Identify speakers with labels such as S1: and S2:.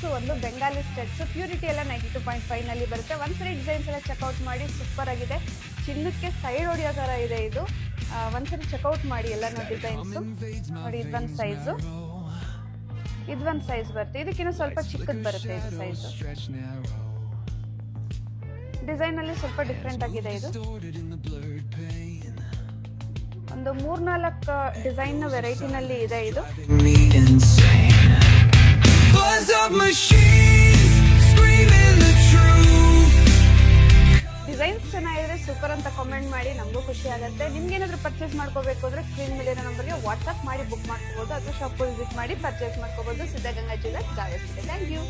S1: Steps ಒಂದು Bengali steps purity ಎಲ್ಲ 92.5 ನಲ್ಲಿ ಬರುತ್ತೆ. ಒಂದ್ಸರಿ ಡಿಸೈನ್ಸ್ ಎಲ್ಲ ಚೆಕ್ಔಟ್ ಮಾಡಿ, ಸೂಪರ್ ಆಗಿದೆ. ಚಿನ್ನಕ್ಕೆ ಸೈಡ್ ಹೊಡಿಯೋ ತರ ಇದೆ ಇದು. ಒಂದ್ಸರಿ ಚೆಕ್ಔಟ್ ಮಾಡಿ ಎಲ್ಲಾನು ಡಿಸೈನ್ಸ್ ನೋಡಿ. ಇದೊಂದು ಸೈಜು, ಇದೊಂದು ಸೈಜ್ ಬರುತ್ತೆ. ಇದಕ್ಕಿಂತ ಸ್ವಲ್ಪ ಚಿಕ್ಕದು ಬರುತ್ತೆ ಇದು ಸೈಜ್. ಡಿಸೈನ್ ಅಲ್ಲಿ ಸ್ವಲ್ಪ ಡಿಫ್ರೆಂಟ್ ಆಗಿದೆ ಇದು. ಒಂದು 3-4 ಡಿಸೈನ್ ವೆರೈಟಿನಲ್ಲಿ ಇದೆ ಇದು. ಡಿಸೈನ್ಸ್ ಚೆನ್ನಾಗಿದ್ರೆ ಸೂಪರ್ ಅಂತ ಕಾಮೆಂಟ್ ಮಾಡಿ, ನಮಗೂ ಖುಷಿ ಆಗುತ್ತೆ. ನಿಮ್ಗೆ ಏನಾದ್ರು ಪರ್ಚೇಸ್ ಮಾಡ್ಕೋಬೇಕು ಅಂದ್ರೆ ಸ್ಕ್ರೀನ್ ಮೇಲೆ ಇರೋ ನಂಬರ್ಗೆ ವಾಟ್ಸ್ಆಪ್ ಮಾಡಿ ಬುಕ್ ಮಾಡ್ಕೋಬಹುದು ಅಥವಾ ಶಾಪ್ ವಿಸಿಟ್ ಮಾಡಿ ಪರ್ಚೇಸ್ ಮಾಡ್ಕೋಬಹುದು. Siddaganga jewellers, Gayatri. Thank you.